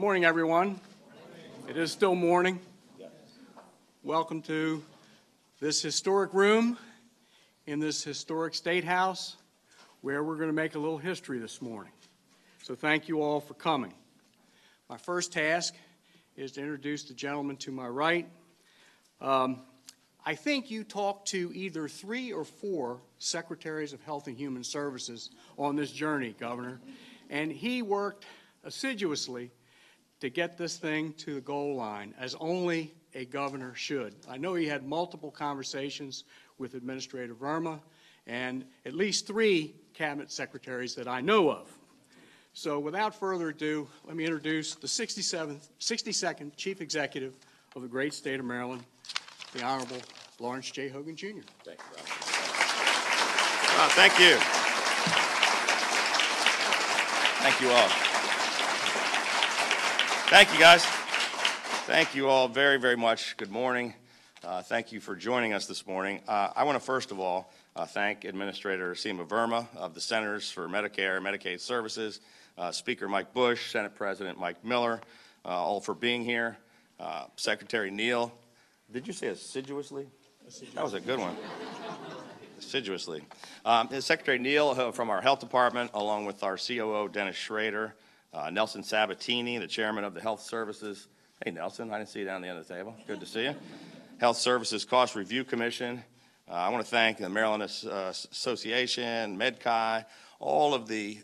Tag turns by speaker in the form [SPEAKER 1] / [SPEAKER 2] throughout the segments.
[SPEAKER 1] Morning, everyone. It is still morning. Welcome to this historic room in this historic State House where we're going to make a little history this morning. So thank you all for coming. My first task is to introduce the gentleman to my right. I think you talked to either 3 or 4 Secretaries of Health and Human Services on this journey, Governor, and he worked assiduously to get this thing to the goal line, as only a governor should. I know he had multiple conversations with Administrator Verma and at least 3 cabinet secretaries that I know of. So without further ado, let me introduce the 62nd Chief Executive of the great state of Maryland, the Honorable Lawrence J. Hogan, Jr.
[SPEAKER 2] Thank you, Rob. Thank you. Thank you all. Thank you, guys. Thank you all very, very much. Good morning. Thank you for joining us this morning. I want to first of all thank Administrator Seema Verma of the Centers for Medicare and Medicaid Services, Speaker Mike Bush, Senate President Mike Miller, all for being here. Secretary Neal, did you say assiduously? That was a good one. Assiduously. Secretary Neal from our Health Department, along with our COO Dennis Schrader, Nelson Sabatini, the Chairman of the Health Services. Hey, Nelson, I didn't see you down the end of the table. Good to see you. Health Services Cost Review Commission. I want to thank the Maryland Association, MedChi, all of the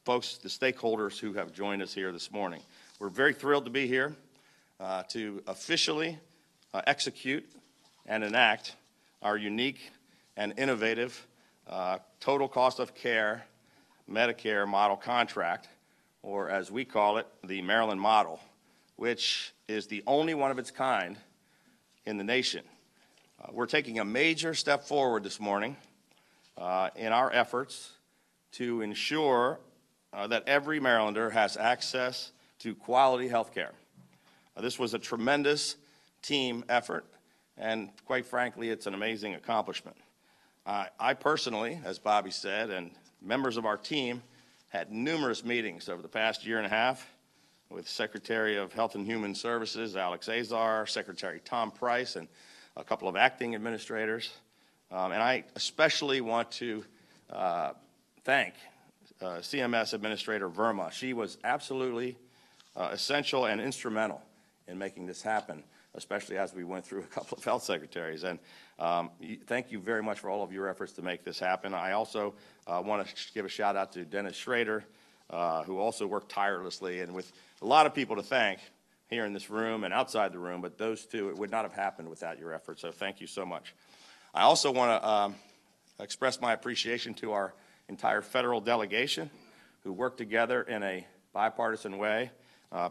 [SPEAKER 2] folks, the stakeholders who have joined us here this morning. We're very thrilled to be here to officially execute and enact our unique and innovative total cost of care Medicare model contract, or as we call it, the Maryland model, which is the only one of its kind in the nation. We're taking a major step forward this morning in our efforts to ensure that every Marylander has access to quality health care. This was a tremendous team effort, and quite frankly, it's an amazing accomplishment. I personally, as Bobby said, and members of our team had numerous meetings over the past year and a half with Secretary of Health and Human Services, Alex Azar, Secretary Tom Price, and a couple of acting administrators. And I especially want to thank CMS Administrator Verma. She was absolutely essential and instrumental in making this happen, especially as we went through a couple of health secretaries. And thank you very much for all of your efforts to make this happen. I also want to give a shout out to Dennis Schrader, who also worked tirelessly, and with a lot of people to thank here in this room and outside the room, but those two, it would not have happened without your efforts, so thank you so much. I also want to express my appreciation to our entire federal delegation who worked together in a bipartisan way.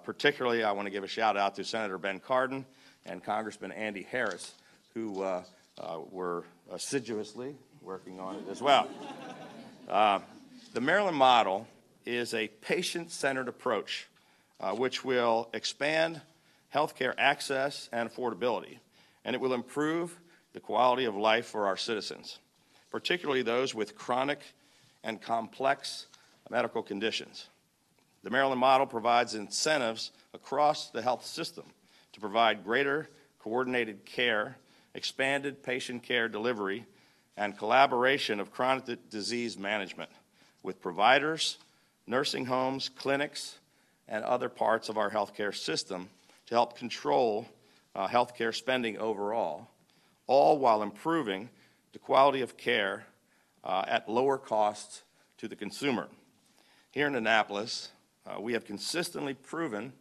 [SPEAKER 2] Particularly, I want to give a shout out to Senator Ben Cardin and Congressman Andy Harris, who were assiduously working on it as well. The Maryland model is a patient-centered approach which will expand healthcare access and affordability, and it will improve the quality of life for our citizens, particularly those with chronic and complex medical conditions. The Maryland model provides incentives across the health system to provide greater coordinated care, expanded patient care delivery, and collaboration of chronic disease management with providers, nursing homes, clinics, and other parts of our healthcare system to help control healthcare spending overall, all while improving the quality of care at lower costs to the consumer. Here in Annapolis, we have consistently proven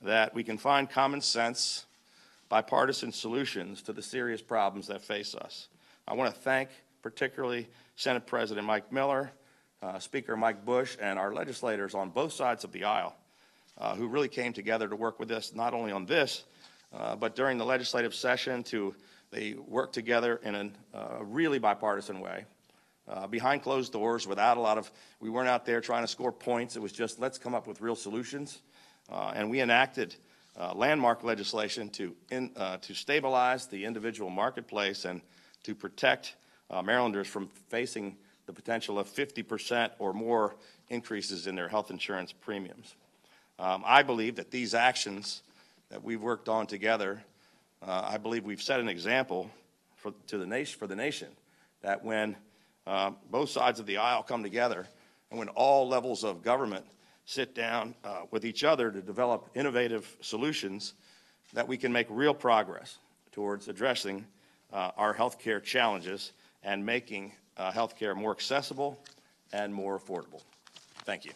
[SPEAKER 2] that we can find common sense, bipartisan solutions to the serious problems that face us. I want to thank particularly Senate President Mike Miller, Speaker Mike Bush, and our legislators on both sides of the aisle who really came together to work with us, not only on this, but during the legislative session they worked together in a really bipartisan way. Behind closed doors, without a lot of, we weren't out there trying to score points. It was just, let's come up with real solutions. And we enacted landmark legislation to stabilize the individual marketplace and to protect Marylanders from facing the potential of 50% or more increases in their health insurance premiums. I believe that these actions that we've worked on together, I believe we've set an example for the nation, that when both sides of the aisle come together and when all levels of government sit down with each other to develop innovative solutions, that we can make real progress towards addressing our healthcare challenges and making healthcare more accessible and more affordable. Thank you.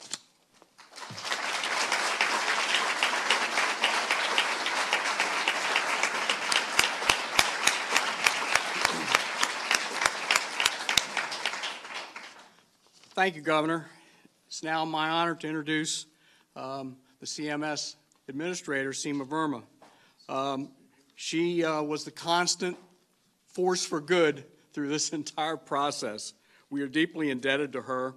[SPEAKER 1] Thank you, Governor. It's now my honor to introduce the CMS Administrator, Seema Verma. She was the constant force for good through this entire process. We are deeply indebted to her.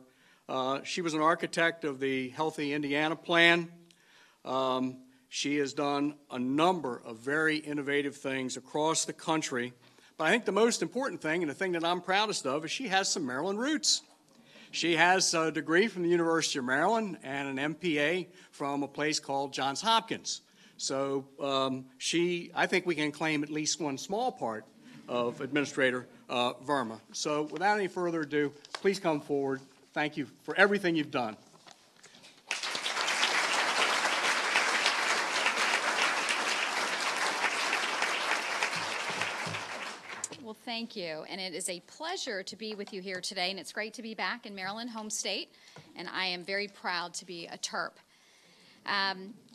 [SPEAKER 1] She was an architect of the Healthy Indiana Plan. She has done a number of very innovative things across the country. But I think the most important thing, and the thing that I'm proudest of, is she has some Maryland roots. She has a degree from the University of Maryland and an MPA from a place called Johns Hopkins. So I think we can claim at least one small part of Administrator Verma. So without any further ado, please come forward. Thank you for everything you've done.
[SPEAKER 3] Well, thank you, and it is a pleasure to be with you here today, and it's great to be back in Maryland, home state, and I am very proud to be a Terp.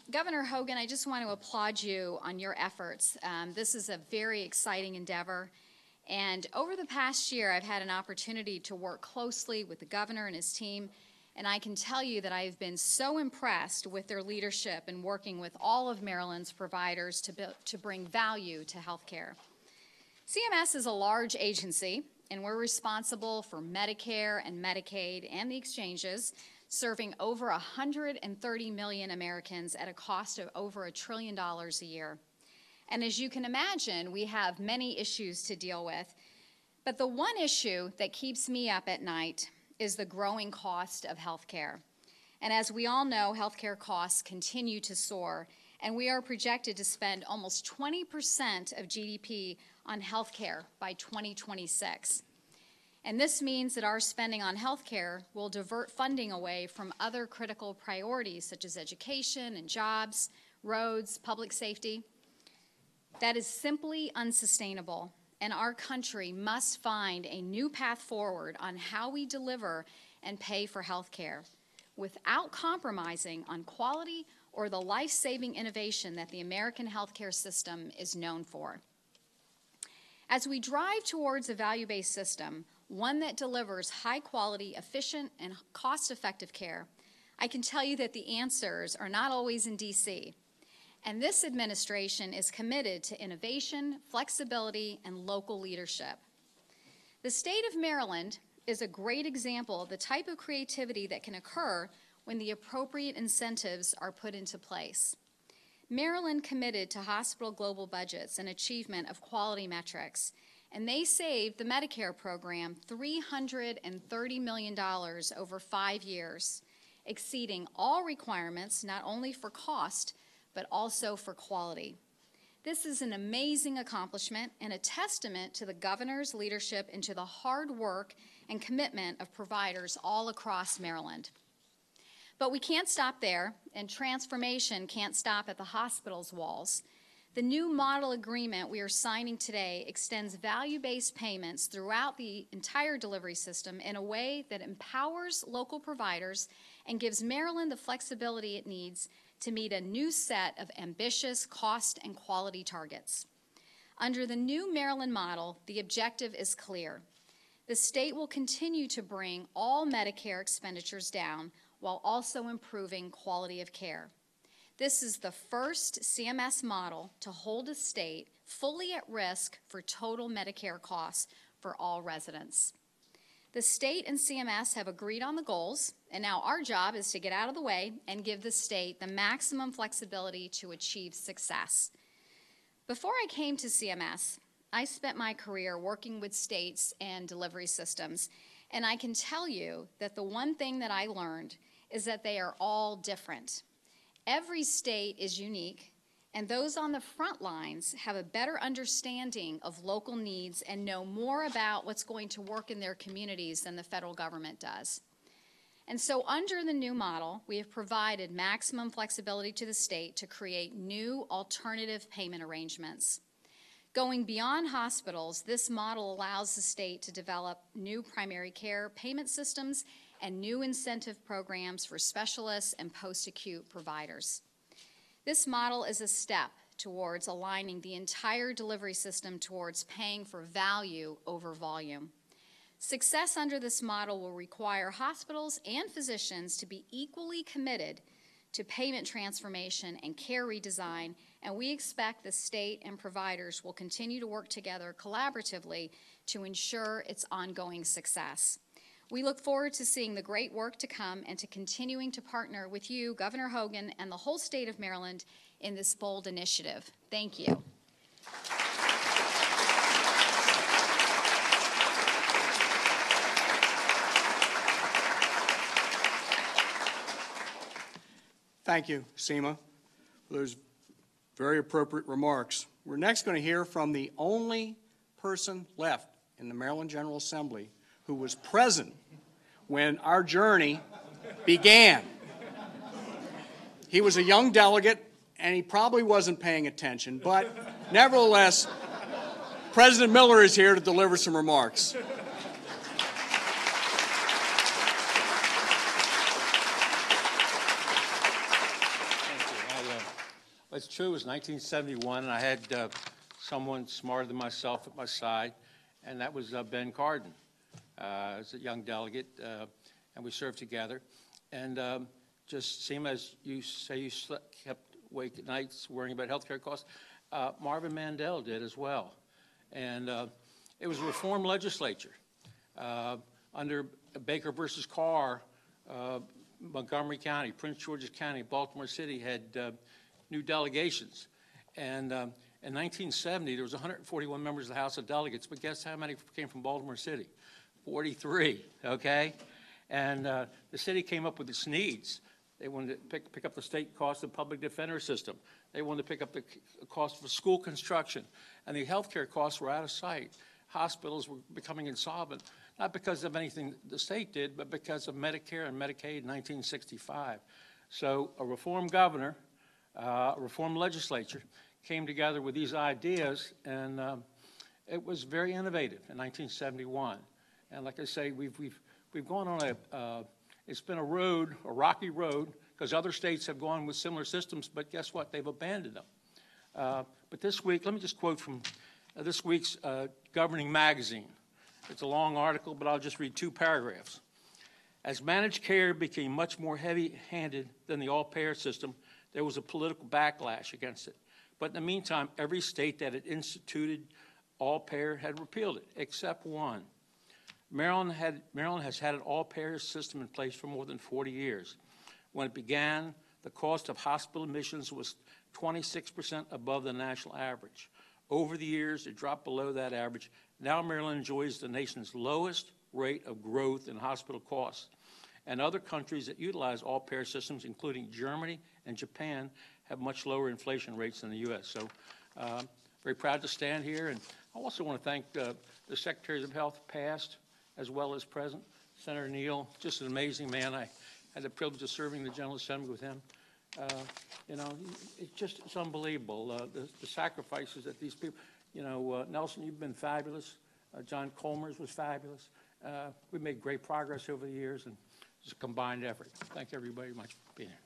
[SPEAKER 3] Governor Hogan, I just want to applaud you on your efforts. This is a very exciting endeavor, and over the past year, I've had an opportunity to work closely with the governor and his team, and I can tell you that I've been so impressed with their leadership in working with all of Maryland's providers to bring value to healthcare. CMS is a large agency, and we're responsible for Medicare and Medicaid and the exchanges, serving over 130 million Americans at a cost of over $1 trillion a year. And as you can imagine, we have many issues to deal with, but the one issue that keeps me up at night is the growing cost of healthcare. And as we all know, healthcare costs continue to soar, and we are projected to spend almost 20% of GDP on healthcare by 2026. And this means that our spending on healthcare will divert funding away from other critical priorities such as education and jobs, roads, public safety. That is simply unsustainable, and our country must find a new path forward on how we deliver and pay for healthcare without compromising on quality or the life-saving innovation that the American healthcare system is known for. As we drive towards a value-based system, one that delivers high-quality, efficient, and cost-effective care, I can tell you that the answers are not always in D.C., and this administration is committed to innovation, flexibility, and local leadership. The state of Maryland is a great example of the type of creativity that can occur when the appropriate incentives are put into place. Maryland committed to hospital global budgets and achievement of quality metrics, and they saved the Medicare program $330 million over 5 years, exceeding all requirements not only for cost, but also for quality. This is an amazing accomplishment and a testament to the governor's leadership and to the hard work and commitment of providers all across Maryland. But we can't stop there, and transformation can't stop at the hospital's walls. The new model agreement we are signing today extends value-based payments throughout the entire delivery system in a way that empowers local providers and gives Maryland the flexibility it needs to meet a new set of ambitious cost and quality targets. Under the new Maryland model, the objective is clear. The state will continue to bring all Medicare expenditures down while also improving quality of care. This is the first CMS model to hold a state fully at risk for total Medicare costs for all residents. The state and CMS have agreed on the goals, and now our job is to get out of the way and give the state the maximum flexibility to achieve success. Before I came to CMS, I spent my career working with states and delivery systems, and I can tell you that the one thing that I learned is that they are all different. Every state is unique, and those on the front lines have a better understanding of local needs and know more about what's going to work in their communities than the federal government does. And so under the new model, we have provided maximum flexibility to the state to create new alternative payment arrangements. Going beyond hospitals, this model allows the state to develop new primary care payment systems and new incentive programs for specialists and post-acute providers. This model is a step towards aligning the entire delivery system towards paying for value over volume. Success under this model will require hospitals and physicians to be equally committed to payment transformation and care redesign, and we expect the state and providers will continue to work together collaboratively to ensure its ongoing success. We look forward to seeing the great work to come and to continuing to partner with you, Governor Hogan, and the whole state of Maryland in this bold initiative. Thank you.
[SPEAKER 1] Thank you, Seema, for those very appropriate remarks. We're next going to hear from the only person left in the Maryland General Assembly who was present when our journey began. He was a young delegate, and he probably wasn't paying attention, but nevertheless, President Miller is here to deliver some remarks.
[SPEAKER 4] It's true, it was 1971, and I had someone smarter than myself at my side, and that was Ben Cardin. As a young delegate, and we served together. And just seemed as you say you kept awake at nights worrying about health care costs, Marvin Mandel did as well. And it was a reform legislature. Under Baker versus Carr, Montgomery County, Prince George's County, Baltimore City had new delegations. And in 1970, there was 141 members of the House of Delegates, but guess how many came from Baltimore City? 43, okay? And the city came up with its needs. They wanted to pick up the state cost of public defender system. They wanted to pick up the cost for school construction. And the health care costs were out of sight. Hospitals were becoming insolvent, not because of anything the state did, but because of Medicare and Medicaid in 1965. So a reform governor, a reform legislature came together with these ideas, and it was very innovative in 1971. And like I say, we've gone on it's been a road, a rocky road, because other states have gone with similar systems, but guess what? They've abandoned them. But this week, let me just quote from this week's Governing Magazine. It's a long article, but I'll just read 2 paragraphs. As managed care became much more heavy-handed than the all-payer system, there was a political backlash against it. But in the meantime, every state that had instituted all-payer had repealed it, except one. Maryland has had an all-payer system in place for more than 40 years. When it began, the cost of hospital admissions was 26% above the national average. Over the years, it dropped below that average. Now Maryland enjoys the nation's lowest rate of growth in hospital costs. And other countries that utilize all-payer systems, including Germany and Japan, have much lower inflation rates than the U.S. So very proud to stand here. And I also want to thank the Secretaries of Health past as well as present. Senator Neal, just an amazing man. I had the privilege of serving the General Assembly with him. You know, it's unbelievable, the sacrifices that these people, you know, Nelson, you've been fabulous. John Colmers was fabulous. We made great progress over the years, and it's a combined effort. Thank everybody much for being here.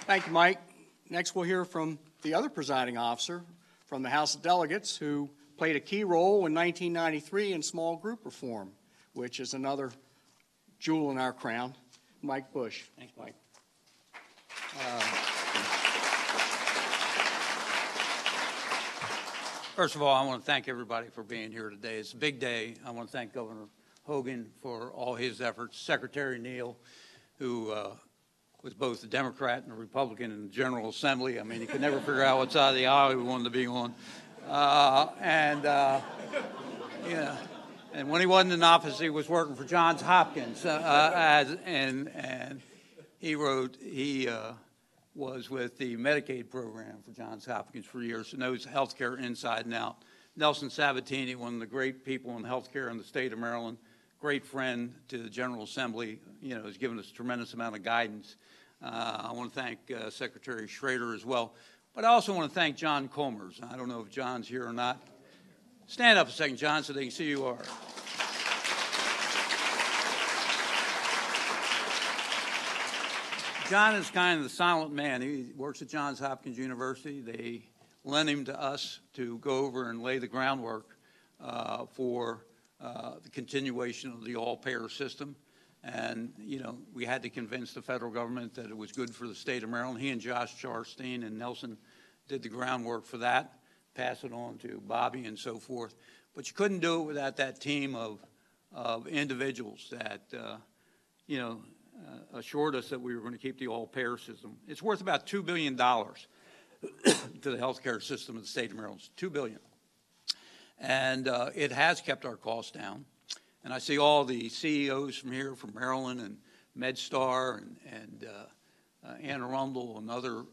[SPEAKER 1] Thank you, Mike. Next, we'll hear from the other presiding officer from the House of Delegates who played a key role in 1993 in small group reform, which is another jewel in our crown, Mike Bush.
[SPEAKER 4] Thanks, Mike.
[SPEAKER 5] First of all, I want to thank everybody for being here today. It's a big day. I want to thank Governor Hogan for all his efforts, Secretary Neal, who was both a Democrat and a Republican in the General Assembly. I mean, he could never figure out what side of the aisle he wanted to be on. Yeah, And when he wasn't in office, he was working for Johns Hopkins, and he was with the Medicaid program for Johns Hopkins for years, and knows healthcare inside and out. Nelson Sabatini, one of the great people in healthcare in the state of Maryland, great friend to the General Assembly, has given us a tremendous amount of guidance. I want to thank Secretary Schrader as well. But I also want to thank John Comers. I don't know if John's here or not. Stand up a second, John, so they can see you are. John is kind of the silent man. He works at Johns Hopkins University. They lent him to us to go over and lay the groundwork for the continuation of the all-payer system. And, we had to convince the federal government that it was good for the state of Maryland. He and Josh Charstein and Nelson did the groundwork for that, pass it on to Bobby and so forth. But you couldn't do it without that team of individuals that, assured us that we were going to keep the all-payer system. It's worth about $2 billion to the healthcare system of the state of Maryland. $2 billion. And it has kept our costs down. And I see all the CEOs from here, from Maryland and MedStar and Anne Arundel and other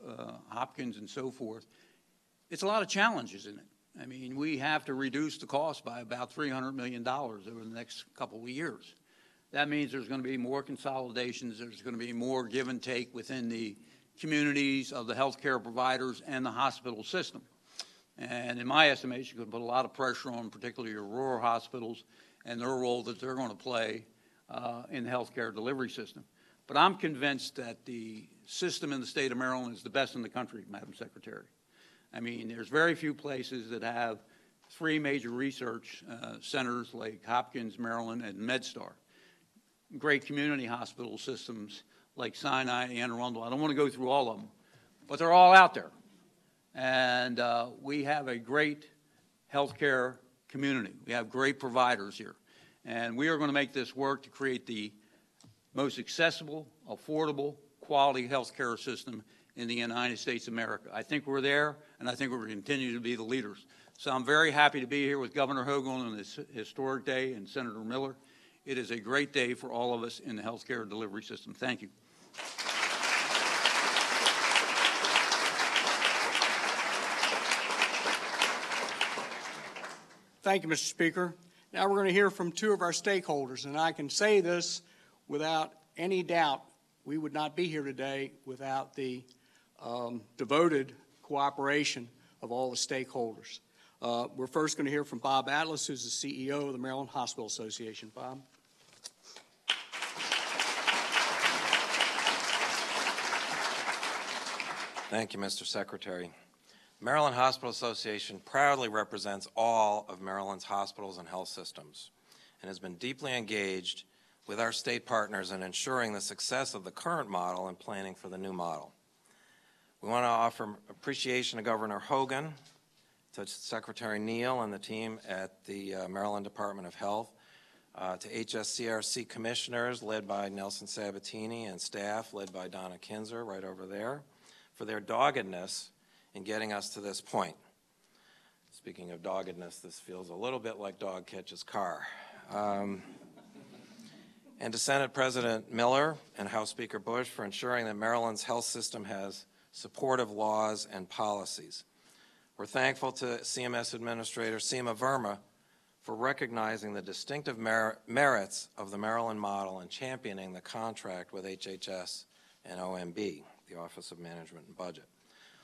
[SPEAKER 5] Hopkins and so forth. It's a lot of challenges in it. I mean, we have to reduce the cost by about $300 million over the next couple of years. That means there's going to be more consolidations. There's going to be more give and take within the communities of the healthcare providers and the hospital system. And in my estimation, it could put a lot of pressure on particularly your rural hospitals and their role that they're going to play in the healthcare delivery system. But I'm convinced that the system in the state of Maryland is the best in the country, Madam Secretary. I mean, there's very few places that have 3 major research centers like Hopkins, Maryland, and MedStar. Great community hospital systems like Sinai, Anne Arundel. I don't want to go through all of them, but they're all out there. And we have a great healthcare community. We have great providers here. And we are going to make this work to create the most accessible, affordable, quality healthcare system in the United States of America. I think we're there, and I think we're going to continue to be the leaders. So I'm very happy to be here with Governor Hogan on this historic day and Senator Miller. It is a great day for all of us in the healthcare delivery system. Thank you.
[SPEAKER 1] Thank you, Mr. Speaker. Now we're going to hear from 2 of our stakeholders, and I can say this without any doubt. We would not be here today without the devoted cooperation of all the stakeholders. We're first going to hear from Bob Atlas, who's the CEO of the Maryland Hospital Association. Bob.
[SPEAKER 6] Thank you, Mr. Secretary. Maryland Hospital Association proudly represents all of Maryland's hospitals and health systems and has been deeply engaged with our state partners in ensuring the success of the current model and planning for the new model. We want to offer appreciation to Governor Hogan, to Secretary Neal and the team at the Maryland Department of Health, to HSCRC commissioners led by Nelson Sabatini and staff led by Donna Kinzer right over there, for their doggedness in getting us to this point. Speaking of doggedness, this feels a little bit like dog catches car. And to Senate President Miller and House Speaker Bush for ensuring that Maryland's health system has supportive laws and policies. We're thankful to CMS Administrator Seema Verma for recognizing the distinctive merits of the Maryland model and championing the contract with HHS and OMB, the Office of Management and Budget.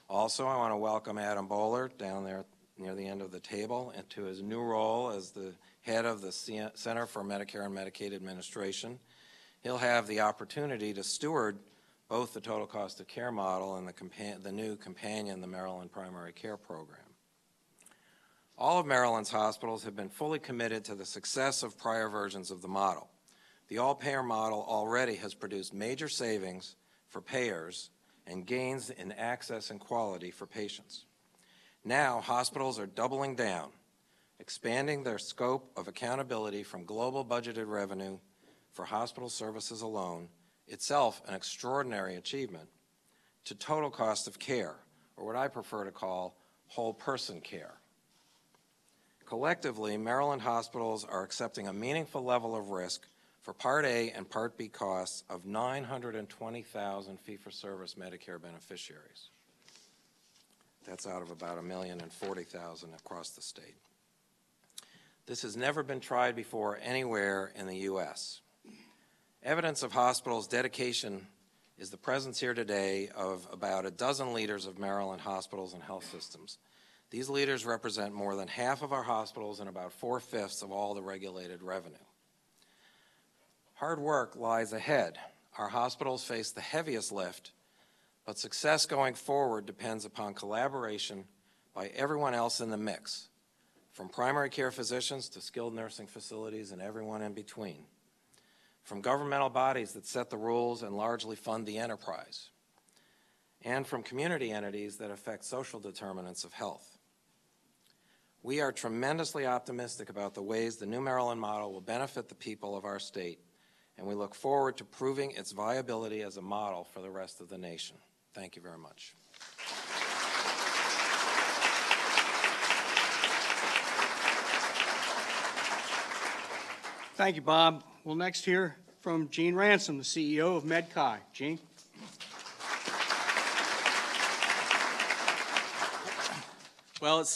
[SPEAKER 6] Also, I want to welcome Adam Bowler down there near the end of the table into his new role as the head of the Center for Medicare and Medicaid Administration. He'll have the opportunity to steward both the total cost of care model and the new companion, the Maryland Primary Care Program. All of Maryland's hospitals have been fully committed to the success of prior versions of the model. The all-payer model already has produced major savings for payers and gains in access and quality for patients. Now, hospitals are doubling down, expanding their scope of accountability from global budgeted revenue for hospital services alone, itself an extraordinary achievement, to total cost of care, or what I prefer to call whole person care. Collectively, Maryland hospitals are accepting a meaningful level of risk for Part A and Part B costs of 920,000 fee-for-service Medicare beneficiaries. That's out of about 1,040,000 across the state. This has never been tried before anywhere in the U.S. Evidence of hospitals' dedication is the presence here today of about a dozen leaders of Maryland hospitals and health systems. These leaders represent more than half of our hospitals and about 4/5 of all the regulated revenue. Hard work lies ahead. Our hospitals face the heaviest lift, but success going forward depends upon collaboration by everyone else in the mix, from primary care physicians to skilled nursing facilities and everyone in between, from governmental bodies that set the rules and largely fund the enterprise, and from community entities that affect social determinants of health. We are tremendously optimistic about the ways the new Maryland model will benefit the people of our state, and we look forward to proving its viability as a model for the rest of the nation. Thank you very much.
[SPEAKER 1] Thank you, Bob. We'll next hear from Gene Ransom, the CEO of MedChi. Gene?
[SPEAKER 7] Well,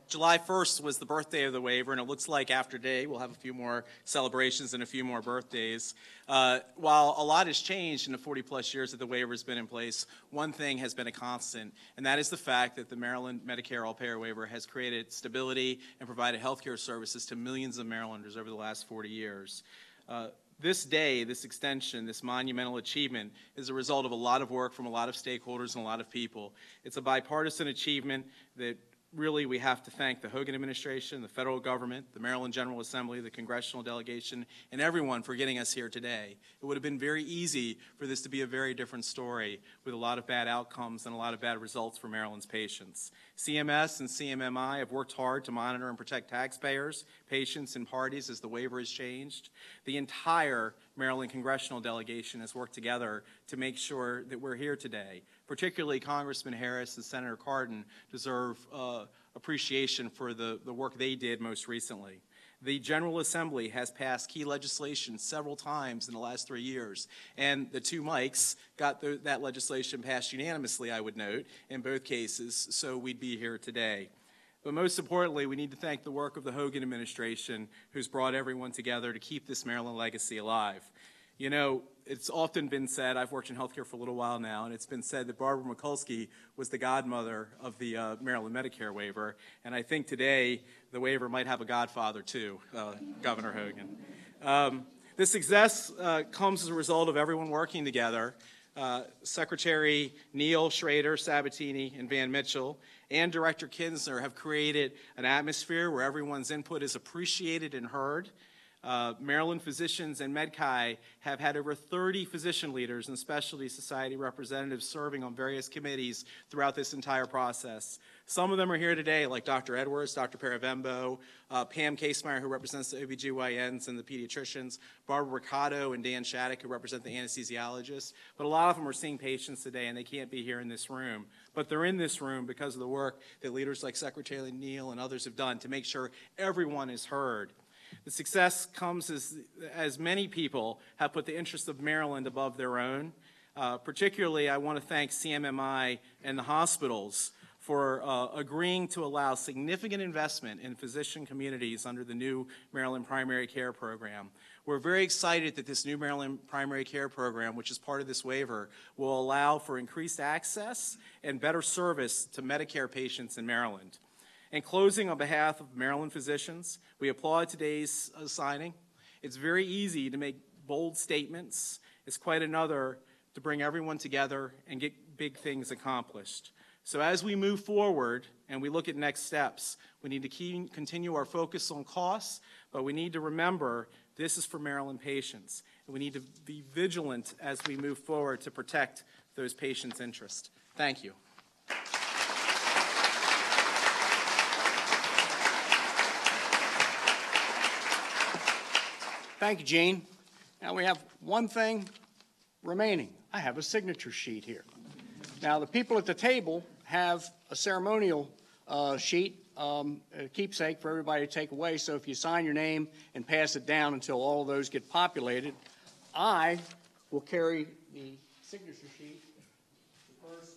[SPEAKER 7] July 1st was the birthday of the waiver, and it looks like after today we'll have a few more celebrations and a few more birthdays. While a lot has changed in the 40-plus years that the waiver has been in place, one thing has been a constant, and that is the fact that the Maryland Medicare All-Payer Waiver has created stability and provided health care services to millions of Marylanders over the last 40 years. This day, this extension, this monumental achievement is a result of a lot of work from a lot of stakeholders and a lot of people. It's a bipartisan achievement that really we have to thank the Hogan administration, the federal government, the Maryland General Assembly, the congressional delegation, and everyone for getting us here today. It would have been very easy for this to be a very different story with a lot of bad outcomes and a lot of bad results for Maryland's patients. CMS and CMMI have worked hard to monitor and protect taxpayers, patients, and parties as the waiver has changed. The entire Maryland congressional delegation has worked together to make sure that we're here today. Particularly Congressman Harris and Senator Cardin deserve appreciation for the work they did most recently. The General Assembly has passed key legislation several times in the last 3 years, and the two Mikes got that legislation passed unanimously, I would note, in both cases, so we'd be here today. But most importantly, we need to thank the work of the Hogan administration, who's brought everyone together to keep this Maryland legacy alive. You know, it's often been said, I've worked in healthcare for a little while now, and it's been said that Barbara Mikulski was the godmother of the Maryland Medicare waiver, and I think today the waiver might have a godfather too, Governor Hogan. This success comes as a result of everyone working together. Secretary Neal, Schrader, Sabatini, and Van Mitchell, and Director Kinsner have created an atmosphere where everyone's input is appreciated and heard. Maryland physicians and MedChi have had over 30 physician leaders and specialty society representatives serving on various committees throughout this entire process. Some of them are here today, like Dr. Edwards, Dr. Paravembo, Pam Casemeyer, who represents the OBGYNs and the pediatricians, Barbara Ricardo and Dan Shattuck, who represent the anesthesiologists. But a lot of them are seeing patients today, and they can't be here in this room. But they're in this room because of the work that leaders like Secretary Neal and others have done to make sure everyone is heard. The success comes as many people have put the interests of Maryland above their own. Particularly, I want to thank CMMI and the hospitals for agreeing to allow significant investment in physician communities under the new Maryland Primary Care Program. We're very excited that this new Maryland Primary Care Program, which is part of this waiver, will allow for increased access and better service to Medicare patients in Maryland. In closing, on behalf of Maryland physicians, we applaud today's signing. It's very easy to make bold statements. It's quite another to bring everyone together and get big things accomplished. So as we move forward and we look at next steps, we need to continue our focus on costs, but we need to remember this is for Maryland patients, and we need to be vigilant as we move forward to protect those patients' interests. Thank you.
[SPEAKER 1] Thank you, Gene. Now we have one thing remaining. I have a signature sheet here. Now the people at the table have a ceremonial sheet a keepsake for everybody to take away. So if you sign your name and pass it down until all of those get populated, I will carry the signature sheet. The first